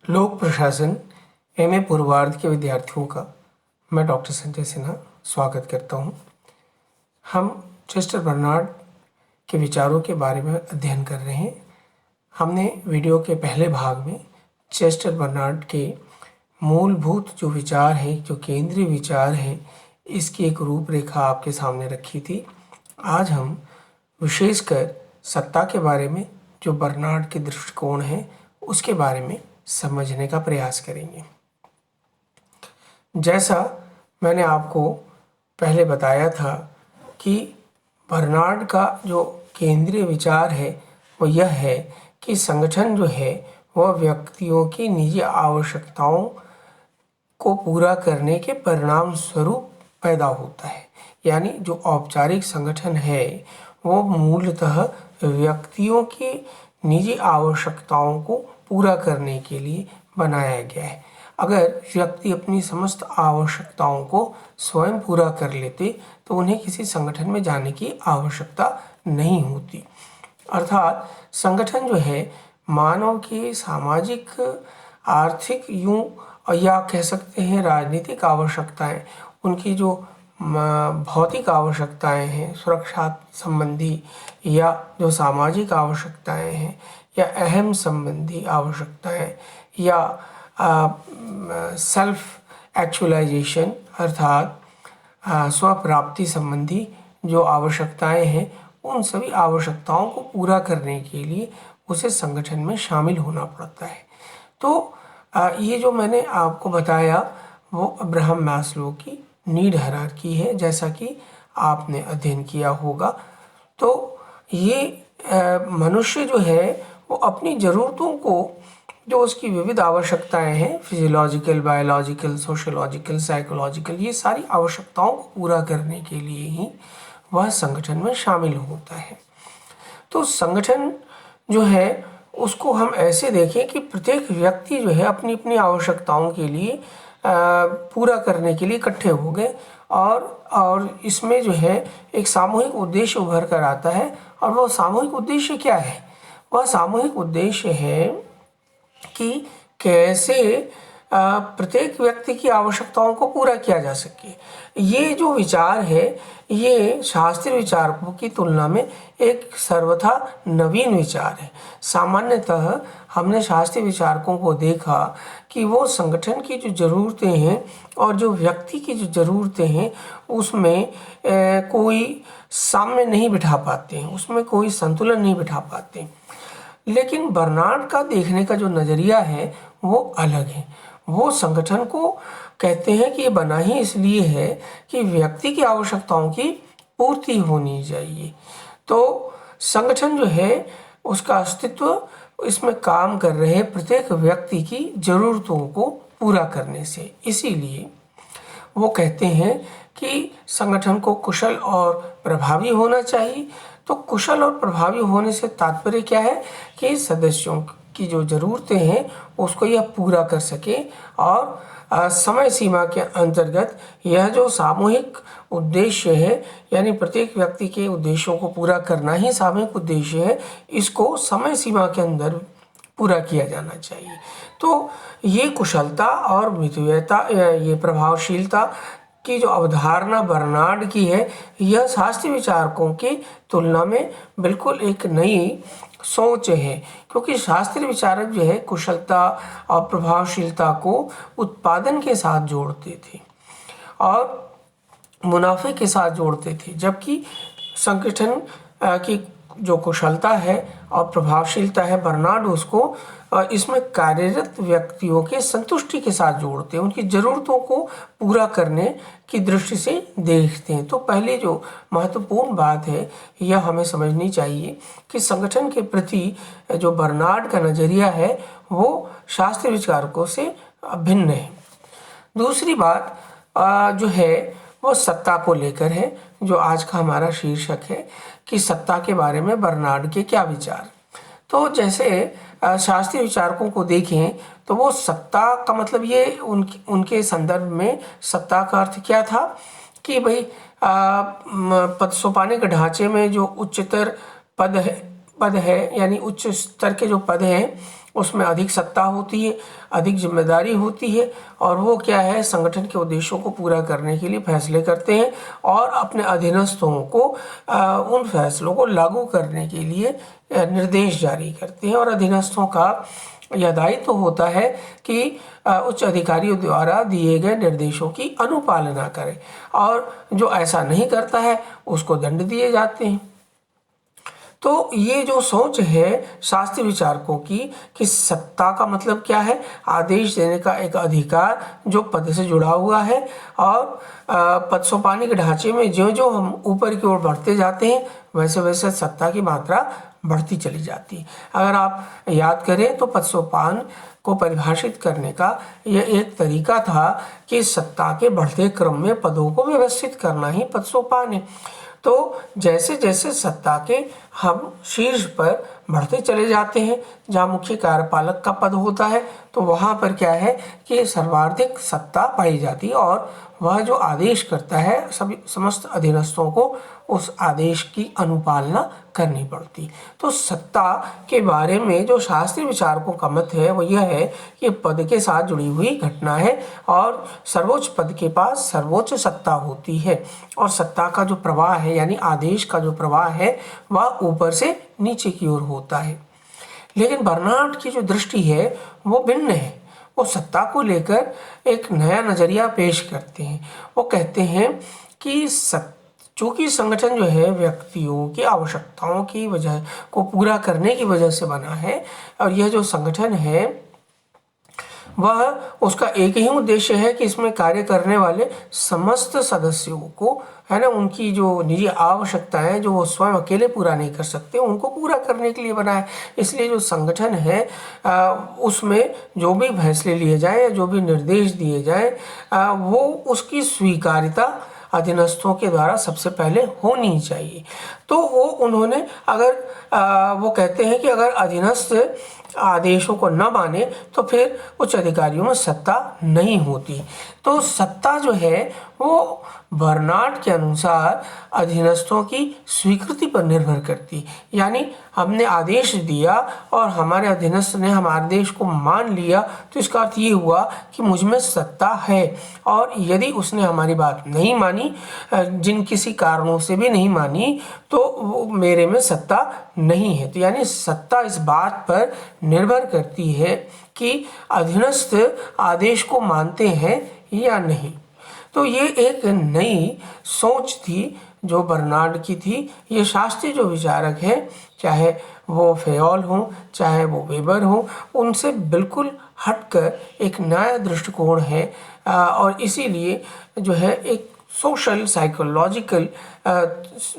लोक प्रशासन एमए पूर्वार्ध के विद्यार्थियों का मैं डॉक्टर संजय सिन्हा स्वागत करता हूं। हम चेस्टर बर्नार्ड के विचारों के बारे में अध्ययन कर रहे हैं। हमने वीडियो के पहले भाग में चेस्टर बर्नार्ड के मूलभूत जो विचार हैं, जो केंद्रीय विचार हैं, इसकी एक रूपरेखा आपके सामने रखी थी। आज हम विशेषकर सत्ता के बारे में, जो बर्नार्ड के दृष्टिकोण है, उसके बारे में समझने का प्रयास करेंगे। जैसा मैंने आपको पहले बताया था कि बर्नार्ड का जो केंद्रीय विचार है वो यह है कि संगठन जो है वह व्यक्तियों की निजी आवश्यकताओं को पूरा करने के परिणाम स्वरूप पैदा होता है। यानी जो औपचारिक संगठन है वो मूलतः व्यक्तियों की निजी आवश्यकताओं को पूरा करने के लिए बनाया गया है। अगर व्यक्ति अपनी समस्त आवश्यकताओं को स्वयं पूरा कर लेते तो उन्हें किसी संगठन में जाने की आवश्यकता नहीं होती। अर्थात संगठन जो है मानव की सामाजिक, आर्थिक, यूं या कह सकते हैं राजनीतिक आवश्यकताएं, उनकी जो भौतिक आवश्यकताएं हैं, सुरक्षा संबंधी या जो सामाजिक आवश्यकताएं हैं, या अहम संबंधी आवश्यकताएं, या सेल्फ एक्चुअलाइजेशन अर्थात स्वप्राप्ति संबंधी जो आवश्यकताएं हैं, उन सभी आवश्यकताओं को पूरा करने के लिए उसे संगठन में शामिल होना पड़ता है। तो ये जो मैंने आपको बताया वो अब्राहम मास्लो की नीड हायरार्की है, जैसा कि आपने अध्ययन किया होगा। तो ये मनुष्य जो है वो अपनी ज़रूरतों को, जो उसकी विविध आवश्यकताएं हैं, फिजियोलॉजिकल, बायोलॉजिकल, सोशोलॉजिकल, साइकोलॉजिकल, ये सारी आवश्यकताओं को पूरा करने के लिए ही वह संगठन में शामिल होता है। तो संगठन जो है उसको हम ऐसे देखें कि प्रत्येक व्यक्ति जो है अपनी अपनी आवश्यकताओं के लिए पूरा करने के लिए इकट्ठे हो गए और इसमें जो है एक सामूहिक उद्देश्य उभर कर आता है। और वह सामूहिक उद्देश्य क्या है? वह सामूहिक उद्देश्य है कि कैसे प्रत्येक व्यक्ति की आवश्यकताओं को पूरा किया जा सके। ये जो विचार है ये शास्त्रीय विचारकों की तुलना में एक सर्वथा नवीन विचार है। सामान्यतः हमने शास्त्रीय विचारकों को देखा कि वो संगठन की जो ज़रूरतें हैं और जो व्यक्ति की जो ज़रूरतें हैं उसमें कोई साम्य नहीं बिठा पाते हैं, उसमें कोई संतुलन नहीं बिठा पाते। लेकिन बर्नार्ड का देखने का जो नज़रिया है वो अलग है। वो संगठन को कहते हैं कि ये बना ही इसलिए है कि व्यक्ति की आवश्यकताओं की पूर्ति होनी चाहिए। तो संगठन जो है उसका अस्तित्व इसमें काम कर रहे प्रत्येक व्यक्ति की ज़रूरतों को पूरा करने से। इसीलिए वो कहते हैं कि संगठन को कुशल और प्रभावी होना चाहिए। तो कुशल और प्रभावी होने से तात्पर्य क्या है कि सदस्यों की जो ज़रूरतें हैं उसको यह पूरा कर सके और समय सीमा के अंतर्गत यह जो सामूहिक उद्देश्य है, यानी प्रत्येक व्यक्ति के उद्देश्यों को पूरा करना ही सामूहिक उद्देश्य है, इसको समय सीमा के अंदर पूरा किया जाना चाहिए। तो ये कुशलता और मितव्ययता, ये प्रभावशीलता की जो अवधारणा बर्नार्ड की है, यह शास्त्रीय विचारकों की तुलना में बिल्कुल एक नई सोच है। क्योंकि शास्त्रीय विचारक जो है कुशलता और प्रभावशीलता को उत्पादन के साथ जोड़ते थे और मुनाफे के साथ जोड़ते थे, जबकि संगठन की जो कुशलता है और प्रभावशीलता है, बर्नार्ड उसको इसमें कार्यरत व्यक्तियों के संतुष्टि के साथ जोड़ते हैं, उनकी ज़रूरतों को पूरा करने की दृष्टि से देखते हैं। तो पहले जो महत्वपूर्ण बात है यह हमें समझनी चाहिए कि संगठन के प्रति जो बर्नार्ड का नज़रिया है वो शास्त्रीय विचारकों से भिन्न है। दूसरी बात जो है वो सत्ता को लेकर है, जो आज का हमारा शीर्षक है कि सत्ता के बारे में बर्नार्ड के क्या विचार। तो जैसे शास्त्रीय विचारकों को देखें तो वो सत्ता का मतलब ये उनके संदर्भ में सत्ता का अर्थ क्या था कि भाई पद सोपानिक ढांचे में जो उच्चतर पद है यानी उच्च स्तर के जो पद हैं उसमें अधिक सत्ता होती है, अधिक जिम्मेदारी होती है, और वो क्या है, संगठन के उद्देश्यों को पूरा करने के लिए फैसले करते हैं और अपने अधीनस्थों को उन फैसलों को लागू करने के लिए निर्देश जारी करते हैं। और अधीनस्थों का यह दायित्व होता है कि उच्च अधिकारियों द्वारा दिए गए निर्देशों की अनुपालना करें, और जो ऐसा नहीं करता है उसको दंड दिए जाते हैं। तो ये जो सोच है शास्त्रीय विचारकों की कि सत्ता का मतलब क्या है, आदेश देने का एक अधिकार जो पद से जुड़ा हुआ है, और पद सोपानी के ढांचे में जो जो हम ऊपर की ओर बढ़ते जाते हैं वैसे वैसे सत्ता की मात्रा बढ़ती चली जाती है। अगर आप याद करें तो पद सोपान को परिभाषित करने का यह एक तरीका था कि सत्ता के बढ़ते क्रम में पदों को व्यवस्थित करना ही पद सोपान है। तो जैसे जैसे सत्ता के हम शीर्ष पर बढ़ते चले जाते हैं, जहाँ मुख्य कार्यपालक का पद होता है, तो वहाँ पर क्या है कि सर्वाधिक सत्ता पाई जाती है, और वह जो आदेश करता है सभी समस्त अधीनस्थों को उस आदेश की अनुपालना करनी पड़ती। तो सत्ता के बारे में जो शास्त्रीय विचारकों का मत है वो यह है कि पद के साथ जुड़ी हुई घटना है, और सर्वोच्च पद के पास सर्वोच्च सत्ता होती है, और सत्ता का जो प्रवाह है यानी आदेश का जो प्रवाह है वह ऊपर से नीचे की ओर होता है। लेकिन बर्नार्ड की जो दृष्टि है वो भिन्न है। वो सत्ता को लेकर एक नया नजरिया पेश करते हैं। वो कहते हैं कि चूंकि संगठन जो है व्यक्तियों की आवश्यकताओं की वजह को पूरा करने की वजह से बना है, और यह जो संगठन है वह उसका एक ही उद्देश्य है कि इसमें कार्य करने वाले समस्त सदस्यों को, है ना, उनकी जो निजी आवश्यकताएं जो वो स्वयं अकेले पूरा नहीं कर सकते उनको पूरा करने के लिए बना है। इसलिए जो संगठन है उसमें जो भी फैसले लिए जाएं या जो भी निर्देश दिए जाएं वो उसकी स्वीकार्यता अधीनस्थों के द्वारा सबसे पहले होनी चाहिए। तो वो उन्होंने अगर वो कहते हैं कि अगर अधीनस्थ आदेशों को न माने तो फिर उच्च अधिकारियों में सत्ता नहीं होती। तो सत्ता जो है वो बर्नार्ड के अनुसार अधीनस्थों की स्वीकृति पर निर्भर करती, यानी हमने आदेश दिया और हमारे अधीनस्थ ने हमारे आदेश को मान लिया तो इसका अर्थ ये हुआ कि मुझ में सत्ता है, और यदि उसने हमारी बात नहीं मानी, जिन किसी कारणों से भी नहीं मानी, तो मेरे में सत्ता नहीं है। तो यानी सत्ता इस बात पर निर्भर करती है कि अधीनस्थ आदेश को मानते हैं या नहीं। तो ये एक नई सोच थी जो बर्नार्ड की थी। ये शास्त्रीय जो विचारक हैं, चाहे वो फेयोल हों चाहे वो वेबर हों, उनसे बिल्कुल हटकर एक नया दृष्टिकोण है, और इसीलिए जो है एक सोशल साइकोलॉजिकल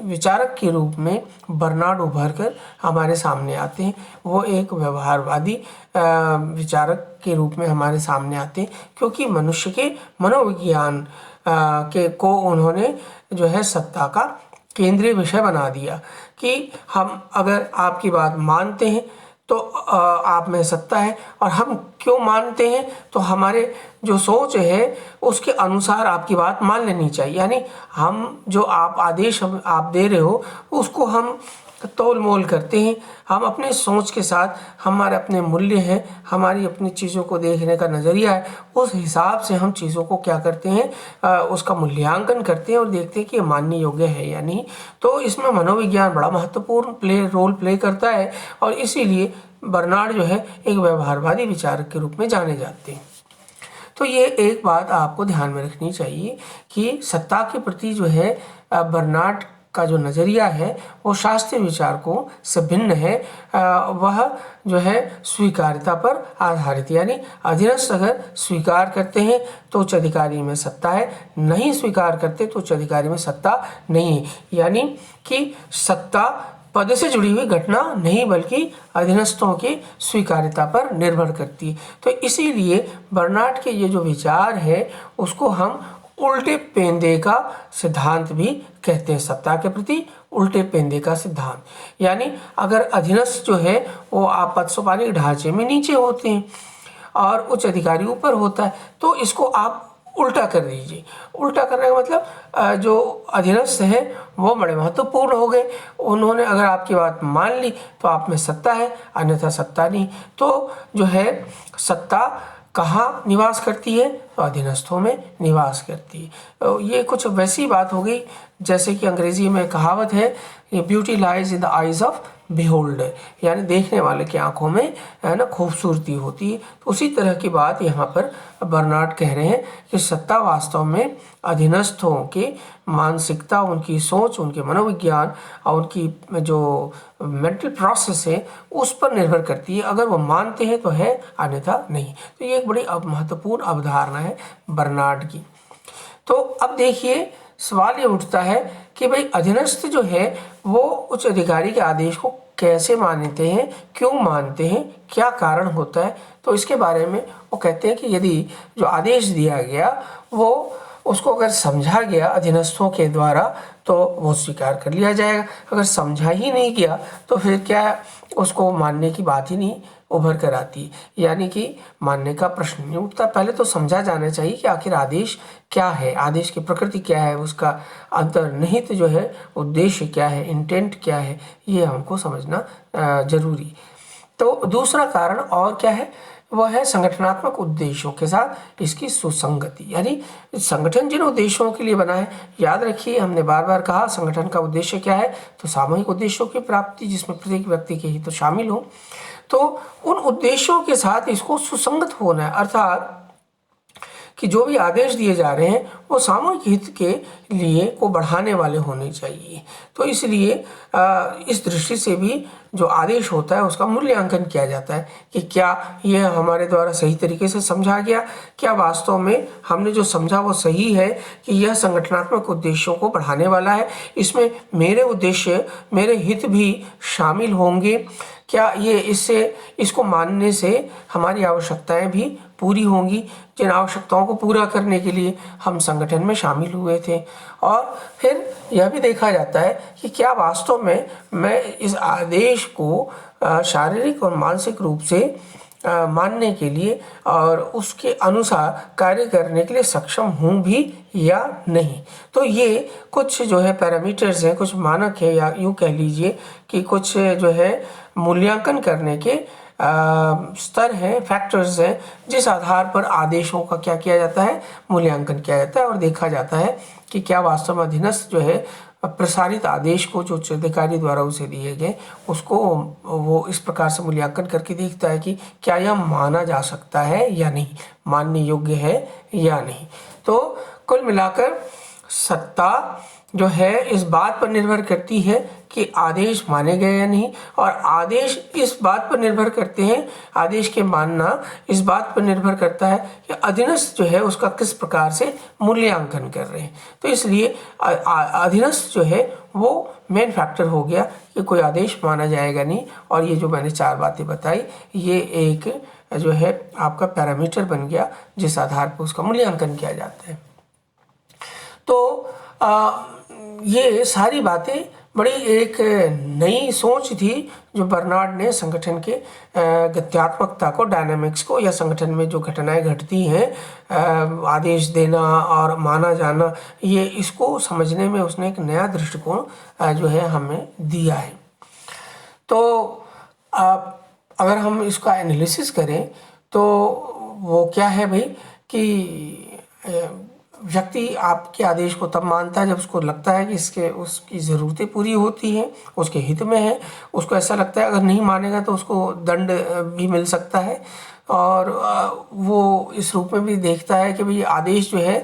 विचारक के रूप में बर्नार्ड उभर कर हमारे सामने आते हैं। वो एक व्यवहारवादी विचारक के रूप में हमारे सामने आते हैं, क्योंकि मनुष्य के मनोविज्ञान को उन्होंने जो है सत्ता का केंद्रीय विषय बना दिया कि हम अगर आपकी बात मानते हैं तो आप में सत्ता है, और हम क्यों मानते हैं तो हमारे जो सोच है उसके अनुसार आपकी बात मान लेनी चाहिए। यानी हम जो आदेश आप दे रहे हो उसको हम तोल मोल करते हैं, हम अपने सोच के साथ, हमारे अपने मूल्य हैं, हमारी अपनी चीज़ों को देखने का नज़रिया है, उस हिसाब से हम चीज़ों को क्या करते हैं, उसका मूल्यांकन करते हैं और देखते हैं कि ये मानने योग्य है या नहीं। तो इसमें मनोविज्ञान बड़ा महत्वपूर्ण रोल प्ले करता है, और इसीलिए बर्नार्ड जो है एक व्यवहारवादी विचारक के रूप में जाने जाते हैं। तो ये एक बात आपको ध्यान में रखनी चाहिए कि सत्ता के प्रति जो है बर्नार्ड का जो नज़रिया है वो शास्त्रीय विचारकों से भिन्न है। वह जो है स्वीकार्यता पर आधारित, यानी अधीनस्थ अगर स्वीकार करते हैं तो उच्च अधिकारी में सत्ता है, नहीं स्वीकार करते तो उच्च अधिकारी में सत्ता नहीं है। यानी कि सत्ता पद से जुड़ी हुई घटना नहीं बल्कि अधीनस्थों की स्वीकार्यता पर निर्भर करती है। तो इसीलिए बर्नार्ड के ये जो विचार है उसको हम उल्टे पेंदे का सिद्धांत भी कहते हैं। सत्ता के प्रति उल्टे पेंदे का सिद्धांत, यानी अगर अधीनस्थ जो है वो आप पद सोपानी ढांचे में नीचे होते हैं और उच्च अधिकारी ऊपर होता है, तो इसको आप उल्टा कर दीजिए। उल्टा करने का मतलब जो अधीनस्थ हैं वो बड़े महत्वपूर्ण हो गए। उन्होंने अगर आपकी बात मान ली तो आप में सत्ता है, अन्यथा सत्ता नहीं। तो जो है सत्ता कहाँ निवास करती है? तो अधीनस्थों में निवास करती है। तो ये कुछ वैसी बात हो गई जैसे कि अंग्रेजी में कहावत है, ये beauty lies in the eyes of beholder, यानी देखने वाले की आंखों में है ना खूबसूरती होती है। तो उसी तरह की बात यहाँ पर बर्नार्ड कह रहे हैं कि सत्ता वास्तव में अधीनस्थों के मानसिकता, उनकी सोच, उनके मनोविज्ञान और उनकी जो मेंटल प्रोसेस है उस पर निर्भर करती है। अगर वो मानते हैं तो है, अन्यथा नहीं। तो ये एक बड़ी महत्वपूर्ण अवधारणा है बर्नार्ड की। तो अब देखिए सवाल ये उठता है कि भाई अधीनस्थ जो है वो उच्च अधिकारी के आदेश को कैसे मानते हैं, क्यों मानते हैं, क्या कारण होता है? तो इसके बारे में वो कहते हैं कि यदि जो आदेश दिया गया वो उसको अगर समझा गया अधीनस्थों के द्वारा तो वो स्वीकार कर लिया जाएगा। अगर समझा ही नहीं गया तो फिर क्या उसको मानने की बात ही नहीं उभर कर आती, यानी कि मानने का प्रश्न नहीं उठता। पहले तो समझा जाना चाहिए कि आखिर आदेश क्या है, आदेश की प्रकृति क्या है, उसका अंतर्निहित जो है उद्देश्य क्या है, इंटेंट क्या है, ये हमको समझना जरूरी। तो दूसरा कारण और क्या है? वह है संगठनात्मक उद्देश्यों के साथ इसकी सुसंगति, यानी संगठन जिन उद्देश्यों के लिए बना है। याद रखिए हमने बार बार कहा संगठन का उद्देश्य क्या है? तो सामूहिक उद्देश्यों की प्राप्ति जिसमें प्रत्येक व्यक्ति के हित तो शामिल हो। तो उन उद्देश्यों के साथ इसको सुसंगत होना है, अर्थात कि जो भी आदेश दिए जा रहे हैं वो सामूहिक हित के लिए को बढ़ाने वाले होने चाहिए। तो इसलिए इस दृष्टि से भी जो आदेश होता है उसका मूल्यांकन किया जाता है कि क्या यह हमारे द्वारा सही तरीके से समझा गया, क्या वास्तव में हमने जो समझा वो सही है, कि यह संगठनात्मक उद्देश्यों को बढ़ाने वाला है, इसमें मेरे उद्देश्य, मेरे हित भी शामिल होंगे, क्या ये इसको मानने से हमारी आवश्यकताएं भी पूरी होंगी, जिन आवश्यकताओं को पूरा करने के लिए हम संगठन में शामिल हुए थे। और फिर यह भी देखा जाता है कि क्या वास्तव में मैं इस आदेश को शारीरिक और मानसिक रूप से मानने के लिए और उसके अनुसार कार्य करने के लिए सक्षम हूँ भी या नहीं। तो ये कुछ जो है पैरामीटर्स हैं, कुछ मानक है, या यूँ कह लीजिए कि कुछ जो है मूल्यांकन करने के स्तर हैं, फैक्टर्स हैं, जिस आधार पर आदेशों का क्या किया जाता है, मूल्यांकन किया जाता है और देखा जाता है कि क्या वास्तव में अधीनस्थ जो है प्रसारित आदेश को जो उच्च अधिकारी द्वारा उसे दिए गए उसको वो इस प्रकार से मूल्यांकन करके देखता है कि क्या यह माना जा सकता है या नहीं, मानने योग्य है या नहीं। तो कुल मिलाकर सत्ता जो है इस बात पर निर्भर करती है कि आदेश माने गए या नहीं, और आदेश इस बात पर निर्भर करते हैं, आदेश के मानना इस बात पर निर्भर करता है कि अधीनस्थ जो है उसका किस प्रकार से मूल्यांकन कर रहे हैं। तो इसलिए अधीनस्थ जो है वो मेन फैक्टर हो गया कि कोई आदेश माना जाएगा नहीं। और ये जो मैंने 4 बातें बताई ये एक जो है आपका पैरामीटर बन गया जिस आधार पर उसका मूल्यांकन किया जाता है। तो ये सारी बातें बड़ी एक नई सोच थी जो बर्नार्ड ने संगठन के गत्यात्मकता को, डायनामिक्स को, या संगठन में जो घटनाएं घटती हैं, आदेश देना और माना जाना, ये इसको समझने में उसने एक नया दृष्टिकोण जो है हमें दिया है। तो अगर हम इसका एनालिसिस करें तो वो क्या है भाई कि व्यक्ति आपके आदेश को तब मानता है जब उसको लगता है कि उसकी ज़रूरतें पूरी होती हैं, उसके हित में है। उसको ऐसा लगता है अगर नहीं मानेगा तो उसको दंड भी मिल सकता है, और वो इस रूप में भी देखता है कि भाई आदेश जो है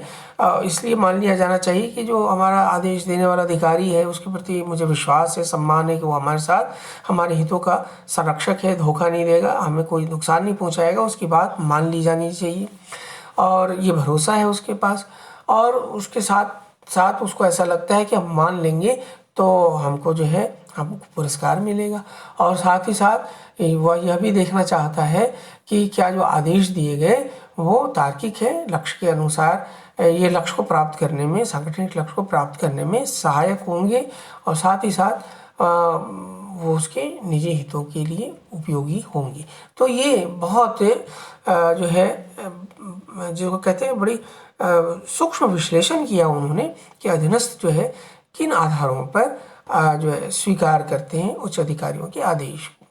इसलिए मान लिया जाना चाहिए कि जो हमारा आदेश देने वाला अधिकारी है उसके प्रति मुझे विश्वास है, सम्मान है कि वो हमारे साथ हमारे हितों का संरक्षक है, धोखा नहीं देगा, हमें कोई नुकसान नहीं पहुंचाएगा, उसकी बात मान ली जानी चाहिए, और ये भरोसा है उसके पास। और उसके साथ साथ उसको ऐसा लगता है कि हम मान लेंगे तो हमको जो है हमको पुरस्कार मिलेगा। और साथ ही साथ वह यह भी देखना चाहता है कि क्या जो आदेश दिए गए वो तार्किक है, लक्ष्य के अनुसार ये लक्ष्य को प्राप्त करने में, सांगठनिक लक्ष्य को प्राप्त करने में सहायक होंगे, और साथ ही साथ वो उसके निजी हितों के लिए उपयोगी होंगी। तो ये बहुत जो है जो कहते हैं बड़ी सूक्ष्म विश्लेषण किया उन्होंने कि अधीनस्थ जो है किन आधारों पर जो है स्वीकार करते हैं उच्च अधिकारियों के आदेश को।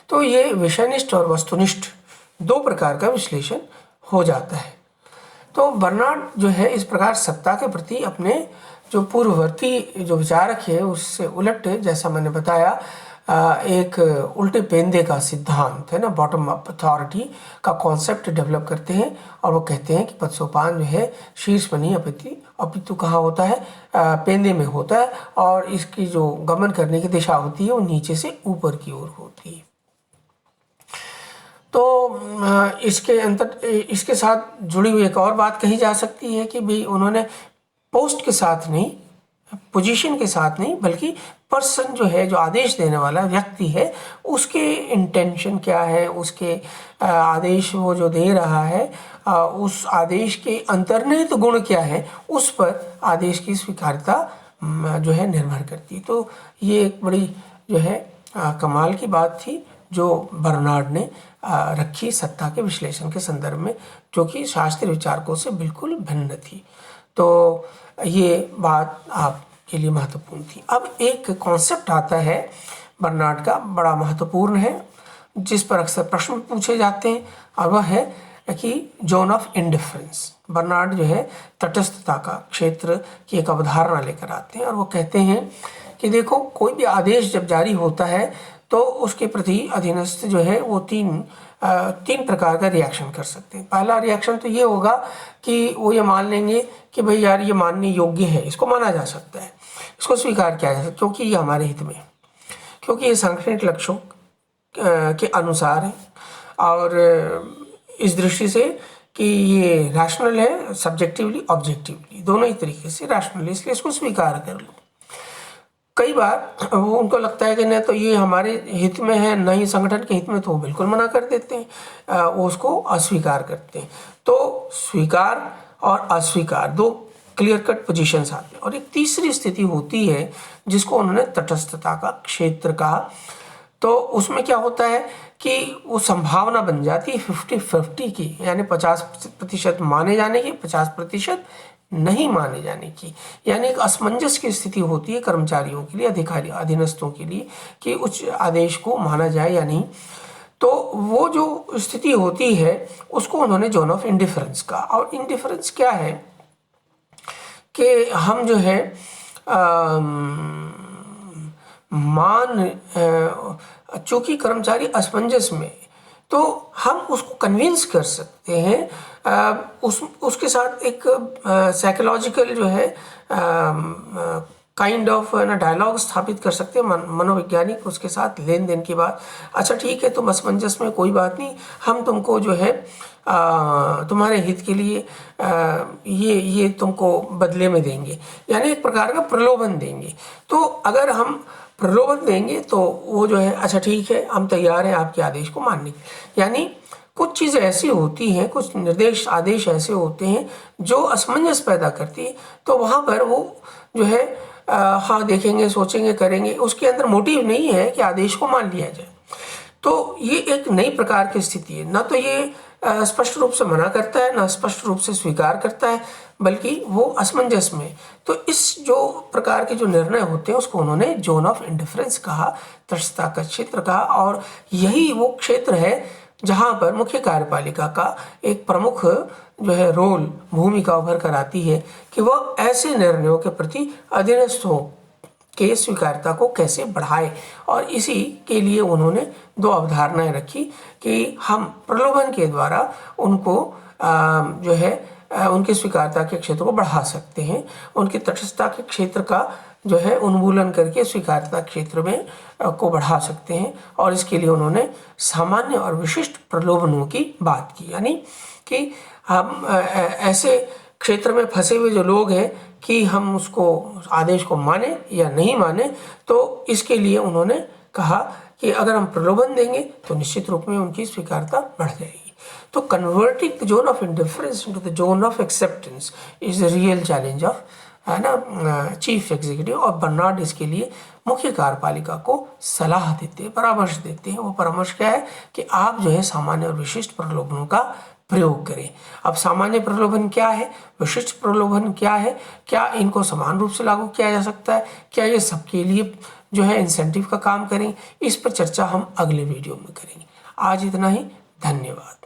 तो ये विषयनिष्ठ और वस्तुनिष्ठ दो प्रकार का विश्लेषण हो जाता है। तो बर्नार्ड जो है इस प्रकार सत्ता के प्रति अपने जो पूर्ववर्ती जो विचारक है उससे उलट, जैसा मैंने बताया, एक उल्टे पेंदे का सिद्धांत है ना, बॉटम अप अथॉरिटी का कॉन्सेप्ट डेवलप करते हैं और वो कहते हैं कि पदसोपान जो है शीर्ष में नहीं अपितु कहाँ होता है, पेंदे में होता है, और इसकी जो गमन करने की दिशा होती है वो नीचे से ऊपर की ओर होती है। तो इसके साथ जुड़ी हुई एक और बात कही जा सकती है कि भाई उन्होंने पोस्ट के साथ नहीं, पोजीशन के साथ नहीं, बल्कि पर्सन जो है, जो आदेश देने वाला व्यक्ति है, उसके इंटेंशन क्या है, उसके आदेश वो जो दे रहा है, उस आदेश के अंतर्निहित गुण क्या है, उस पर आदेश की स्वीकार्यता जो है निर्भर करती है। तो ये एक बड़ी जो है कमाल की बात थी जो बर्नार्ड ने रखी सत्ता के विश्लेषण के संदर्भ में, जो कि शास्त्रीय विचारकों से बिल्कुल भिन्न थी। तो ये बात आपके लिए महत्वपूर्ण थी। अब एक कॉन्सेप्ट आता है बर्नार्ड का, बड़ा महत्वपूर्ण है, जिस पर अक्सर प्रश्न पूछे जाते हैं, और वह है कि जोन ऑफ इंडिफरेंस। बर्नार्ड जो है तटस्थता का क्षेत्र की एक अवधारणा लेकर आते हैं और वो कहते हैं कि देखो, कोई भी आदेश जब जारी होता है तो उसके प्रति अधीनस्थ जो है वो तीन प्रकार का रिएक्शन कर सकते हैं। पहला रिएक्शन तो ये होगा कि वो ये मान लेंगे कि भाई यार ये मानने योग्य है, इसको माना जा सकता है, इसको स्वीकार किया जा सकता है, क्योंकि ये हमारे हित में, क्योंकि ये सांगठनिक लक्ष्यों के अनुसार है, और इस दृष्टि से कि ये रैशनल है, सब्जेक्टिवली ऑब्जेक्टिवली दोनों ही तरीके से रैशनल है, इसलिए इसको स्वीकार कर लो। कई बार वो उनको लगता है कि नहीं तो ये हमारे हित में है, न ही संगठन के हित में, तो वो बिल्कुल मना कर देते हैं, वो उसको अस्वीकार करते हैं। तो स्वीकार और अस्वीकार दो क्लियर कट पोजीशंस आते हैं। और एक तीसरी स्थिति होती है जिसको उन्होंने तटस्थता का क्षेत्र कहा। तो उसमें क्या होता है कि वो संभावना बन जाती है 50-50 की, यानी 50% माने जाने की, 50% नहीं माने जाने की, यानी एक असमंजस की स्थिति होती है कर्मचारियों के लिए, अधिकारी अधीनस्थों के लिए, कि उच्च आदेश को माना जाए या नहीं। तो वो जो स्थिति होती है उसको उन्होंने जोन ऑफ इंडिफरेंस कहा। और इंडिफरेंस क्या है कि हम जो है चूंकि कर्मचारी असमंजस में, तो हम उसको कन्विंस कर सकते हैं, उसके साथ एक साइकोलॉजिकल जो है काइंड ऑफ ना डायलॉग स्थापित कर सकते हैं, मनोवैज्ञानिक उसके साथ लेन देन की बात। अच्छा ठीक है, तुम असमंजस में, कोई बात नहीं, हम तुमको जो है तुम्हारे हित के लिए ये तुमको बदले में देंगे, यानी एक प्रकार का प्रलोभन देंगे। तो अगर हम प्रलोभन देंगे तो वो जो है अच्छा ठीक है, हम तैयार हैं आपके आदेश को मानने की। यानी कुछ चीज़ें ऐसी होती हैं, कुछ निर्देश आदेश ऐसे होते हैं जो असमंजस पैदा करती है, तो वहाँ पर वो जो है हाँ देखेंगे, सोचेंगे, करेंगे, उसके अंदर मोटिव नहीं है कि आदेश को मान लिया जाए। तो ये एक नई प्रकार की स्थिति है, ना तो ये स्पष्ट रूप से मना करता है, ना स्पष्ट रूप से स्वीकार करता है, बल्कि वो असमंजस में। तो इस जो प्रकार के जो निर्णय होते हैं उसको उन्होंने जोन ऑफ इंडिफरेंस कहा, तटस्थता का क्षेत्र कहा। और यही वो क्षेत्र है जहाँ पर मुख्य कार्यपालिका का एक प्रमुख जो है रोल, भूमिका उभर कर आती है कि वह ऐसे निर्णयों के प्रति अधीनस्थों के स्वीकार्यता को कैसे बढ़ाए। और इसी के लिए उन्होंने दो अवधारणाएं रखी कि हम प्रलोभन के द्वारा उनको जो है उनकी स्वीकार्यता के क्षेत्र को बढ़ा सकते हैं, उनकी तटस्थता के क्षेत्र का जो है उन्मूलन करके स्वीकार्यता क्षेत्र में को बढ़ा सकते हैं। और इसके लिए उन्होंने सामान्य और विशिष्ट प्रलोभनों की बात की, यानी कि हम ऐसे क्षेत्र में फंसे हुए जो लोग हैं कि हम उसको आदेश को माने या नहीं माने, तो इसके लिए उन्होंने कहा कि अगर हम प्रलोभन देंगे तो निश्चित रूप में उनकी स्वीकार्यता बढ़ जाएगी। तो converting the zone of indifference into the zone of acceptance is the real challenge of है ना चीफ एग्जीक्यूटिव। और बर्नार्ड इसके लिए मुख्य कार्यपालिका को सलाह देते हैं, परामर्श देते हैं। वो परामर्श क्या है कि आप जो है सामान्य और विशिष्ट प्रलोभनों का प्रयोग करें। अब सामान्य प्रलोभन क्या है, विशिष्ट प्रलोभन क्या है, क्या इनको समान रूप से लागू किया जा सकता है, क्या ये सबके लिए जो है इंसेंटिव का काम करें, इस पर चर्चा हम अगले वीडियो में करेंगे। आज इतना ही, धन्यवाद।